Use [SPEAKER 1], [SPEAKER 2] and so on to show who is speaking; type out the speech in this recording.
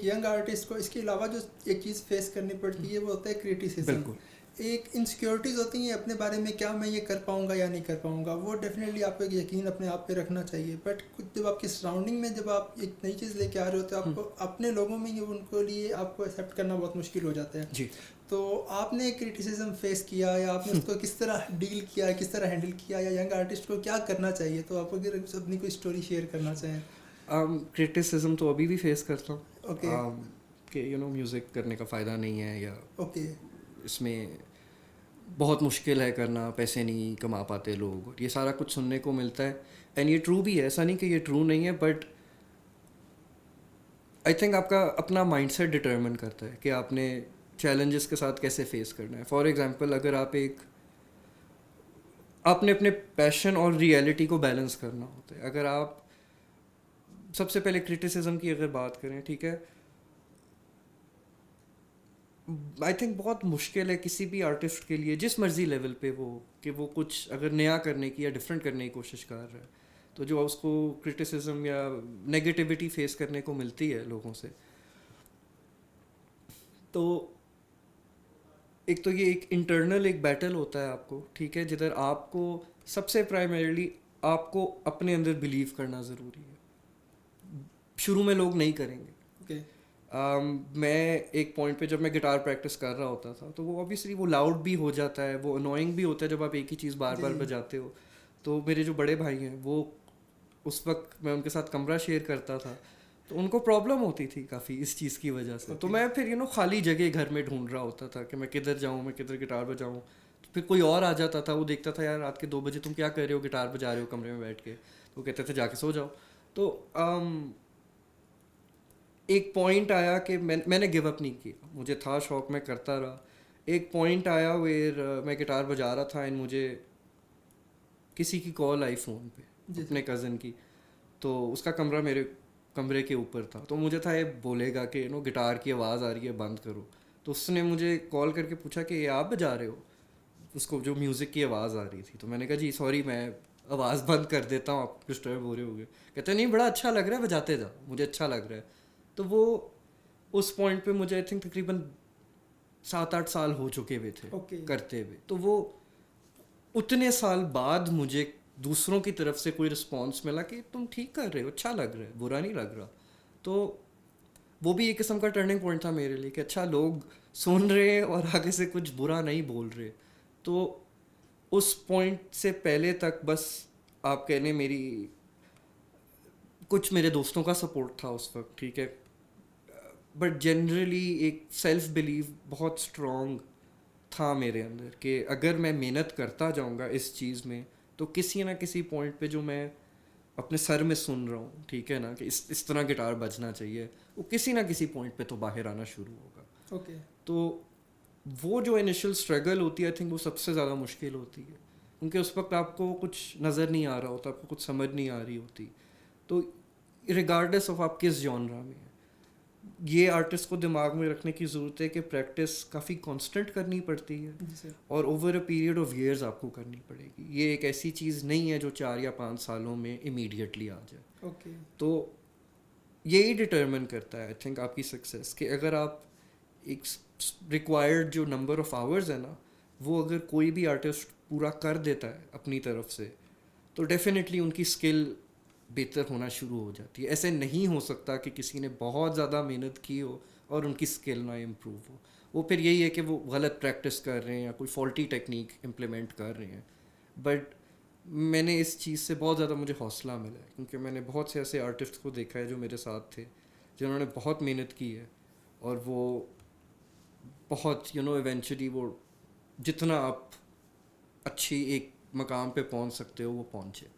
[SPEAKER 1] Young artist को इसके अलावा जो एक चीज़ फेस करनी पड़ती है वो होता है क्रिटिसिज्म।
[SPEAKER 2] बिल्कुल।
[SPEAKER 1] एक इनसिक्योरिटीज़ होती हैं अपने बारे में, क्या मैं ये कर पाऊँगा या नहीं कर पाऊँगा। वो डेफिनेटली आपको एक यकीन अपने आप पे रखना चाहिए। बट जब आपकी सराउंडिंग में जब आप एक नई चीज़ लेके आ रहे हो तो आपको अपने लोगों में ही उनको लिए आपको एक्सेप्ट करना बहुत मुश्किल हो जाता है।
[SPEAKER 2] जी।
[SPEAKER 1] तो आपने क्रिटिसिज्म फेस किया या आपने उसको किस तरह डील किया, किस तरह हैंडल किया, या यंग आर्टिस्ट को क्या करना चाहिए? तो आप अगर अपनी कोई स्टोरी शेयर करना चाहें।
[SPEAKER 2] क्रिटिसिज्म तो अभी भी फेस करता हूँ।
[SPEAKER 1] ओके।
[SPEAKER 2] कि म्यूज़िक करने का फ़ायदा नहीं है, या
[SPEAKER 1] ओके।
[SPEAKER 2] इसमें बहुत मुश्किल है करना, पैसे नहीं कमा पाते लोग, ये सारा कुछ सुनने को मिलता है। एंड ये ट्रू भी है, ऐसा नहीं कि ये ट्रू नहीं है, बट आई थिंक आपका अपना माइंडसेट डिटरमिन करता है कि आपने चैलेंजेस के साथ कैसे फेस करना है। फॉर एग्जांपल, अगर आपने अपने पैशन और रियलिटी को बैलेंस करना होता है। अगर आप सबसे पहले क्रिटिसिज्म की अगर बात करें, ठीक है, आई थिंक बहुत मुश्किल है किसी भी आर्टिस्ट के लिए, जिस मर्जी लेवल पे वो कुछ अगर नया करने की या डिफरेंट करने की कोशिश कर रहा है, तो जो उसको क्रिटिसिज्म या नेगेटिविटी फेस करने को मिलती है लोगों से, तो एक तो ये एक इंटरनल एक बैटल होता है आपको, ठीक है, जिधर आपको सबसे प्राइमरीली आपको अपने अंदर बिलीव करना ज़रूरी है। शुरू में लोग नहीं करेंगे।
[SPEAKER 1] ओके।
[SPEAKER 2] मैं एक पॉइंट पे जब मैं गिटार प्रैक्टिस कर रहा होता था, तो वो ऑब्वियसली वो लाउड भी हो जाता है, वो अनोइंग भी होता है जब आप एक ही चीज़ बार बार बजाते हो। तो मेरे जो बड़े भाई हैं, वो उस वक्त मैं उनके साथ कमरा शेयर करता था, तो उनको प्रॉब्लम होती थी काफ़ी इस चीज़ की वजह से। तो मैं फिर खाली जगह घर में ढूंढ रहा होता था कि मैं किधर जाऊँ, मैं किधर गिटार बजाऊँ। तो फिर कोई और आ जाता था, वो देखता था, यार रात के 2 बजे तुम क्या कर रहे हो, गिटार बजा रहे हो कमरे में बैठ के। तो कहते थे जाके सो जाओ। तो एक पॉइंट आया कि मैंने गिव अप नहीं किया, मुझे था शौक, मैं करता रहा। एक पॉइंट आया वेयर मैं गिटार बजा रहा था एंड मुझे किसी की कॉल आई फ़ोन पे, अपने कज़न की। तो उसका कमरा मेरे कमरे के ऊपर था, तो मुझे था ये बोलेगा कि गिटार की आवाज़ आ रही है, बंद करो। तो उसने मुझे कॉल करके पूछा कि ये आप बजा रहे हो, उसको जो म्यूज़िक की आवाज़ आ रही थी। तो मैंने कहा जी सॉरी, मैं आवाज़ बंद कर देता हूँ, आप डिस्टर्ब हो रहे होगे। कहते नहीं, बड़ा अच्छा लग रहा है, बजाते जाओ, मुझे अच्छा लग रहा है। तो वो उस पॉइंट पे मुझे आई थिंक तकरीबन 7-8 साल हो चुके हुए थे करते हुए। तो वो उतने साल बाद मुझे दूसरों की तरफ से कोई रिस्पॉन्स मिला कि तुम ठीक कर रहे हो, अच्छा लग रहा है, बुरा नहीं लग रहा। तो वो भी एक किस्म का टर्निंग पॉइंट था मेरे लिए कि अच्छा, लोग सुन रहे हैं और आगे से कुछ बुरा नहीं बोल रहे। तो उस पॉइंट से पहले तक बस आप कहने मेरी कुछ मेरे दोस्तों का सपोर्ट था उस वक्त, ठीक है, बट जनरली एक सेल्फ बिलीव बहुत स्ट्रॉन्ग था मेरे अंदर कि अगर मैं मेहनत करता जाऊंगा इस चीज़ में, तो किसी ना किसी पॉइंट पे जो मैं अपने सर में सुन रहा हूँ, ठीक है ना, कि इस तरह गिटार बजना चाहिए, वो किसी ना किसी पॉइंट पे तो बाहर आना शुरू होगा।
[SPEAKER 1] ओके।
[SPEAKER 2] तो वो जो इनिशियल स्ट्रगल होती है, आई थिंक वो सबसे ज़्यादा मुश्किल होती है, क्योंकि उस वक्त आपको कुछ नज़र नहीं आ रहा होता, आपको कुछ समझ नहीं आ रही होती। तो रिगार्डलेस ऑफ आप किस जॉनरा में हैं, ये आर्टिस्ट को दिमाग में रखने की ज़रूरत है कि प्रैक्टिस काफ़ी कांस्टेंट करनी पड़ती है और over a period of years आपको करनी पड़ेगी। ये एक ऐसी चीज़ नहीं है जो 4 या 5 सालों में इमीडिएटली आ जाए।
[SPEAKER 1] ओके।
[SPEAKER 2] तो यही डिटर्मिन करता है आई थिंक आपकी सक्सेस, कि अगर आप एक रिक्वायर्ड जो नंबर ऑफ आवर्स है ना, वो अगर कोई भी आर्टिस्ट पूरा कर देता है अपनी तरफ से, तो डेफिनेटली उनकी स्किल बेहतर होना शुरू हो जाती है। ऐसे नहीं हो सकता कि किसी ने बहुत ज़्यादा मेहनत की हो और उनकी स्किल ना इम्प्रूव हो। वो फिर यही है कि वो गलत प्रैक्टिस कर रहे हैं या कोई फॉल्टी टेक्निक इम्प्लीमेंट कर रहे हैं। बट मैंने इस चीज़ से बहुत ज़्यादा मुझे हौसला मिला है, क्योंकि मैंने बहुत से ऐसे आर्टिस्ट को देखा है जो मेरे साथ थे, जिन्होंने बहुत मेहनत की है और वो बहुत इवेंचुअली वो जितना आप अच्छी एक मकाम पे पहुंच सकते हो वो पहुंचे।